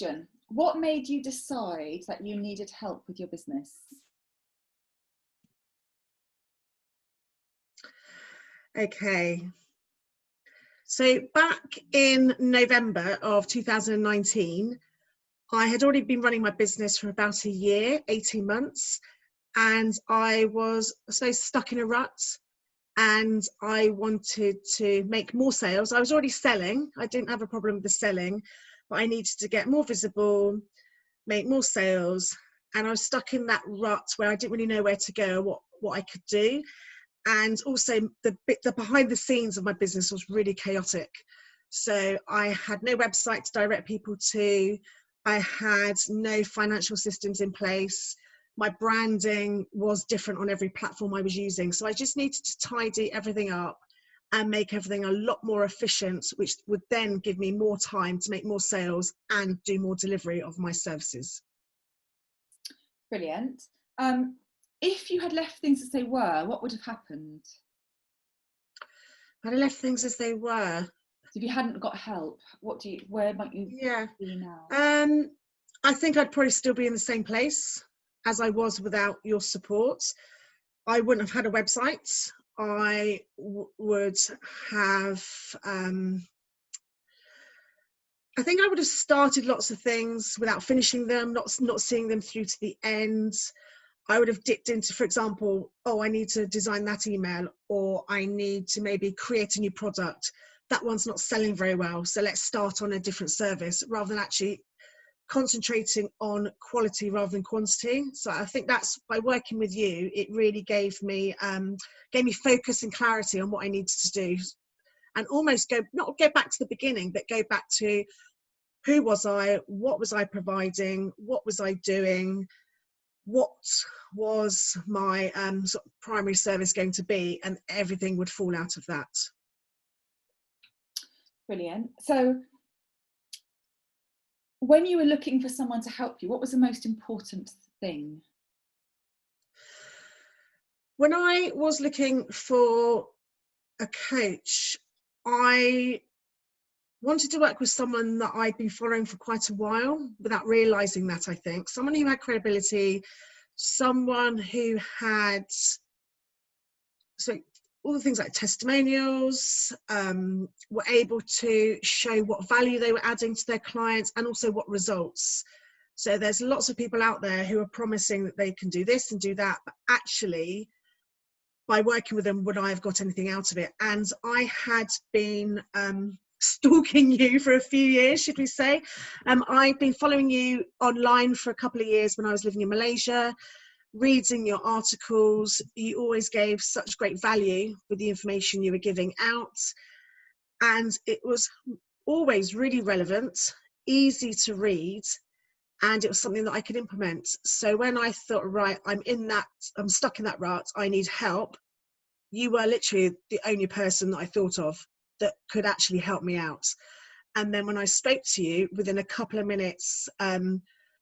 question. What made you decide that you needed help with your business? Okay. So back in November of 2019, I had already been running my business for about a year, 18 months, and I was, I suppose, stuck in a rut, and I wanted to make more sales. I was already selling. I didn't have a problem with the selling, but I needed to get more visible, make more sales, and I was stuck in that rut where I didn't really know where to go, what I could do. And also the behind the scenes of my business was really chaotic. So I had no website to direct people to. I had no financial systems in place. My branding was different on every platform I was using. So I just needed to tidy everything up and make everything a lot more efficient, which would then give me more time to make more sales and do more delivery of my services. Brilliant. If you had left things as they were, what would have happened? I'd have left things as they were. If you hadn't got help, where might you be now? I think I'd probably still be in the same place as I was without your support. I wouldn't have had a website. I would have, I think I would have started lots of things without finishing them, not seeing them through to the end. I would have dipped into, for example, oh, I need to design that email, or I need to maybe create a new product. That one's not selling very well, so let's start on a different service, rather than actually concentrating on quality rather than quantity. So I think that's, by working with you, it really gave me focus and clarity on what I needed to do, and almost not go back to the beginning, but go back to who was I, what was I providing, what was I doing, what was my sort of primary service going to be, and everything would fall out of that. Brilliant. So when you were looking for someone to help you, what was the most important thing? When I was looking for a coach, I wanted to work with someone that I'd been following for quite a while without realizing that. I think someone who had credibility, someone who had all the things like testimonials, were able to show what value they were adding to their clients, and also what results. So there's lots of people out there who are promising that they can do this and do that, but actually, by working with them, would I have got anything out of it? And I had been stalking you for a few years, should we say. I've been following you online for a couple of years when I was living in Malaysia, reading your articles. You always gave such great value with the information you were giving out, and it was always really relevant, easy to read, and it was something that I could implement. So when I thought, right, I'm stuck in that rut, I need help, you were literally the only person that I thought of that could actually help me out. And then when I spoke to you, within a couple of minutes,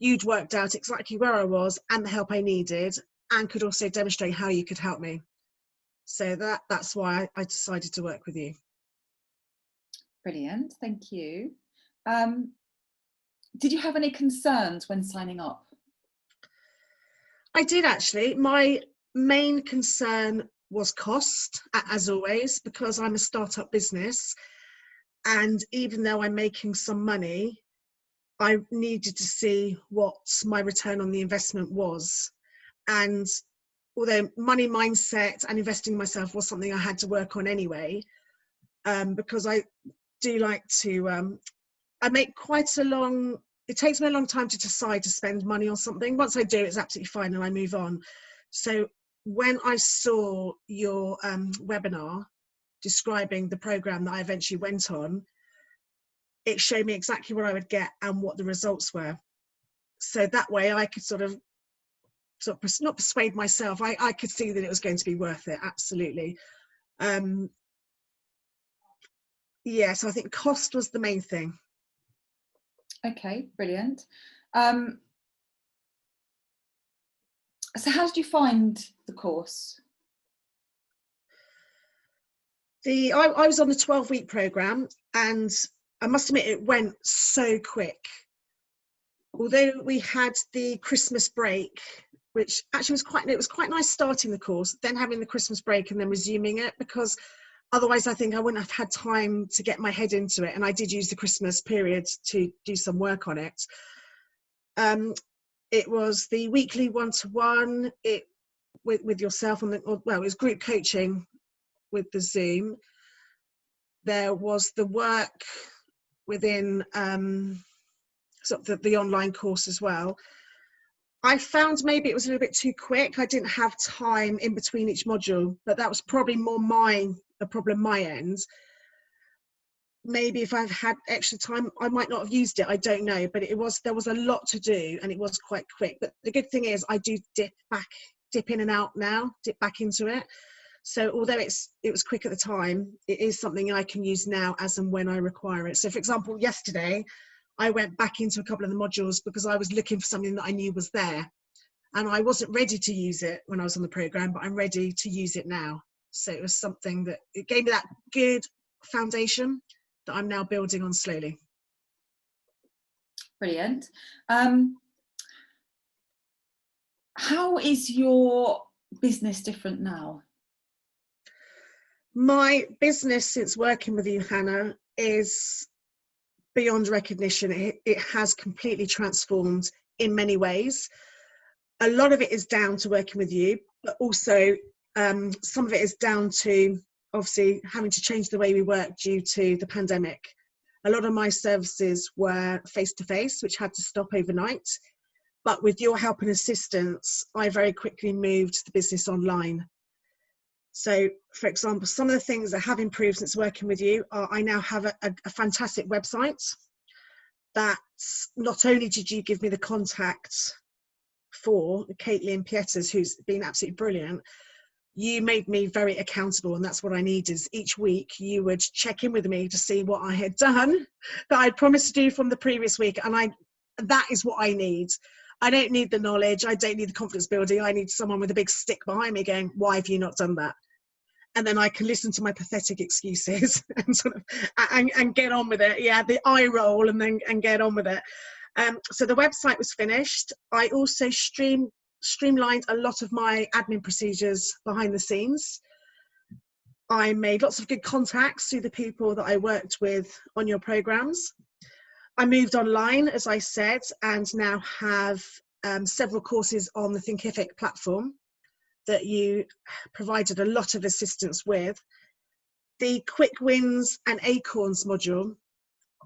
you'd worked out exactly where I was and the help I needed, and could also demonstrate how you could help me. So that's why I decided to work with you. Brilliant, thank you. Did you have any concerns when signing up? I did, actually. My main concern was cost, as always, because I'm a startup business. And even though I'm making some money, I needed to see what my return on the investment was. And although money mindset and investing in myself was something I had to work on anyway, because I do like to, it takes me a long time to decide to spend money on something. Once I do, it's absolutely fine and I move on. So when I saw your webinar describing the program that I eventually went on, it showed me exactly what I would get and what the results were. So that way I could sort of not persuade myself, I could see that it was going to be worth it, absolutely. Yeah, so I think cost was the main thing. Okay, brilliant. So how did you find the course? I was on the 12-week program, and I must admit it went so quick. although we had the Christmas break, which actually was quite nice starting the course, then having the Christmas break and then resuming it, because otherwise I think I wouldn't have had time to get my head into it. And I did use the Christmas period to do some work on it. It was the weekly one-to-one with yourself on it was group coaching with the Zoom. There was the work within sort of the online course as well. I found maybe it was a little bit too quick. I didn't have time in between each module, but that was probably more a problem my end. Maybe if I've had extra time, I might not have used it. I don't know, but there was a lot to do and it was quite quick. But the good thing is I do dip in and out now, dip back into it. So although it was quick at the time, it is something I can use now as and when I require it. So for example, yesterday, I went back into a couple of the modules because I was looking for something that I knew was there. And I wasn't ready to use it when I was on the program, but I'm ready to use it now. So it was something that it gave me that good foundation that I'm now building on slowly. Brilliant. How is your business different now? My business since working with you, Hannah, is beyond recognition. It has completely transformed in many ways. A lot of it is down to working with you, but also some of it is down to obviously having to change the way we work due to the pandemic. A lot of my services were face-to-face, which had to stop overnight. But with your help and assistance, I very quickly moved the business online. So, for example, some of the things that have improved since working with you are I now have a fantastic website that not only did you give me the contact for Caitlin Pieters, who's been absolutely brilliant, you made me very accountable, and that's what I need. Is each week you would check in with me to see what I had done that I'd promised to do from the previous week, and that is what I need. I don't need the knowledge, I don't need the confidence building, I need someone with a big stick behind me going, why have you not done that? And then I can listen to my pathetic excuses and sort of and get on with it. Yeah, the eye roll and get on with it. So the website was finished. I also streamlined a lot of my admin procedures behind the scenes. I made lots of good contacts through the people that I worked with on your programs. I moved online, as I said, and now have several courses on the Thinkific platform that you provided a lot of assistance with. The Quick Wins and Acorns module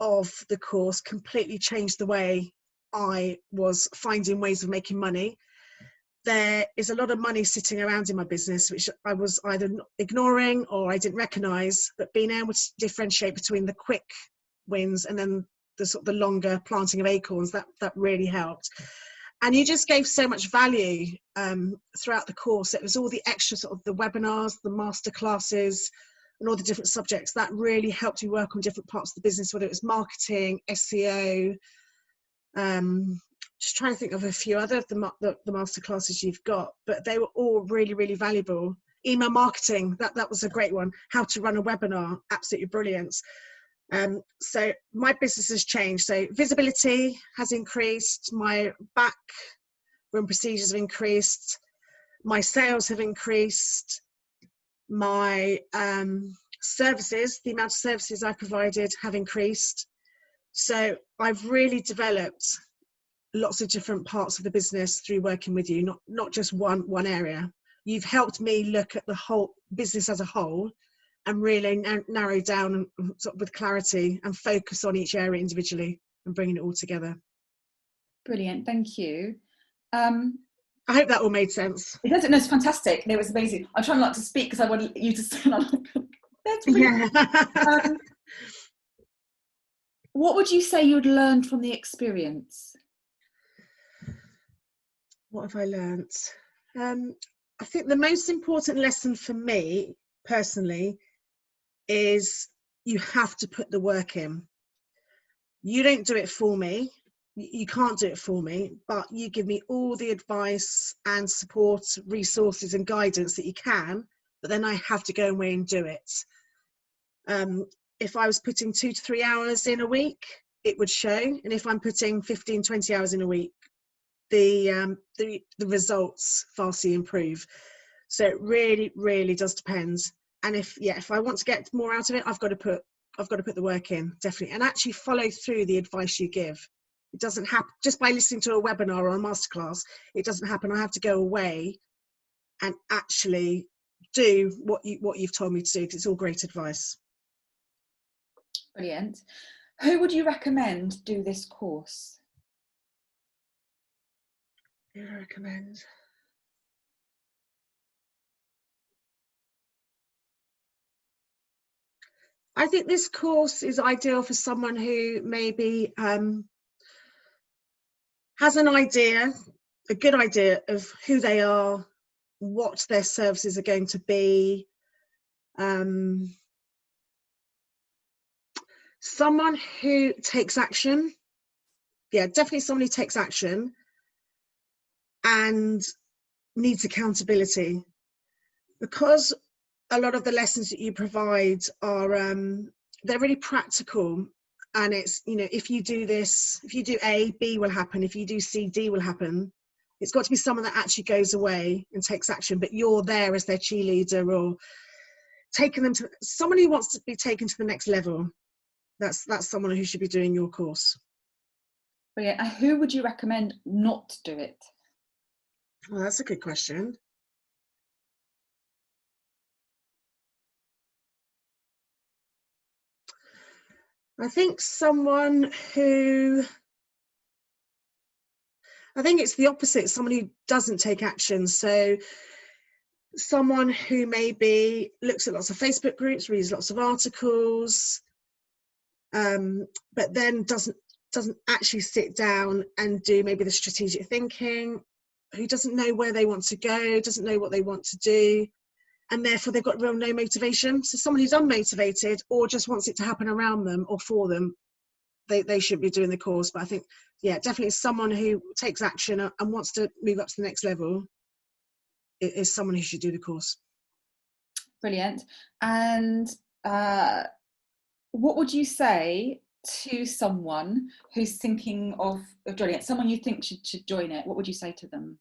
of the course completely changed the way I was finding ways of making money. There is a lot of money sitting around in my business, which I was either ignoring or I didn't recognize, but being able to differentiate between the quick wins and then the sort of the longer planting of acorns, that really helped. And you just gave so much value throughout the course. It was all the extra sort of the webinars, the master classes, and all the different subjects that really helped you work on different parts of the business, whether it was marketing, SEO, just trying to think of a few other of the master classes you've got, but they were all really, really valuable. Email marketing, that was a great one. How to run a webinar, absolutely brilliant. So my business has changed. So visibility has increased, my back room procedures have increased, my sales have increased, my services, the amount of services I provided have increased. So I've really developed lots of different parts of the business through working with you, not just one area. You've helped me look at the whole business as a whole and really narrow down sort of with clarity and focus on each area individually and bringing it all together. Brilliant, thank you. I hope that all made sense. It doesn't. No, it's fantastic. It was amazing. I'm trying not to speak because I want you to stand on. That's brilliant. Yeah. What would you say you'd learned from the experience? What have I learnt? I think the most important lesson for me personally is you have to put the work in. You don't do it for me. You can't do it for me, but you give me all the advice and support, resources and guidance that you can, but then I have to go away and do it. If I was putting 2 to 3 hours in a week, it would show. And if I'm putting 15, 20 hours in a week, the results vastly improve. So it really, really does depend. And if I want to get more out of it, I've got to put the work in, definitely, and actually follow through the advice you give. It doesn't happen just by listening to a webinar or a masterclass. It doesn't happen. I have to go away and actually do what you've told me to do, because it's all great advice. Brilliant. Who would you recommend do this course? Who would I recommend? I think this course is ideal for someone who maybe has an idea, a good idea of who they are, what their services are going to be. Someone who takes action. Yeah, definitely someone who takes action and needs accountability, because a lot of the lessons that you provide are they're really practical, and it's, you know, if you do this, if you do A, B will happen, if you do C, D will happen. It's got to be someone that actually goes away and takes action, but you're there as their cheerleader, or taking them to someone who wants to be taken to the next level. That's someone who should be doing your course. Brilliant. And who would you recommend not do it? Well, that's a good question. I think it's the opposite, someone who doesn't take action. So someone who maybe looks at lots of Facebook groups, reads lots of articles, but then doesn't actually sit down and do maybe the strategic thinking, who doesn't know where they want to go, doesn't know what they want to do, and therefore they've got real no motivation. So someone who's unmotivated or just wants it to happen around them or for them, they should be doing the course. But I think, yeah, definitely someone who takes action and wants to move up to the next level is someone who should do the course. Brilliant. And what would you say to someone who's thinking of joining it, someone you think should join it? What would you say to them?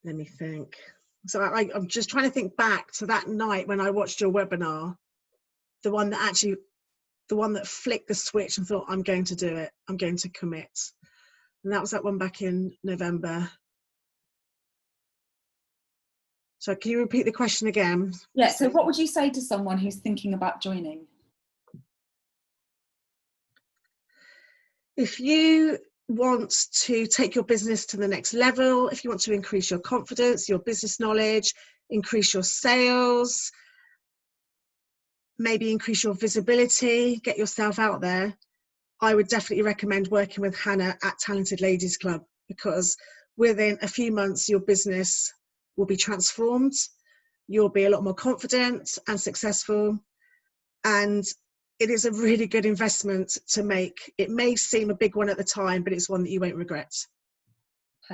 Let me think. So I'm just trying to think back to that night when I watched your webinar, the one that flicked the switch and thought, I'm going to do it, I'm going to commit. And that was that one back in November. So can you repeat the question again? Yeah, so what would you say to someone who's thinking about joining? If you want to take your business to the next level, if you want to increase your confidence, your business knowledge, increase your sales, maybe increase your visibility, get yourself out there, I would definitely recommend working with Hannah at Talented Ladies Club, because within a few months your business will be transformed. You'll be a lot more confident and successful, and it is a really good investment to make. It may seem a big one at the time, but it's one that you won't regret.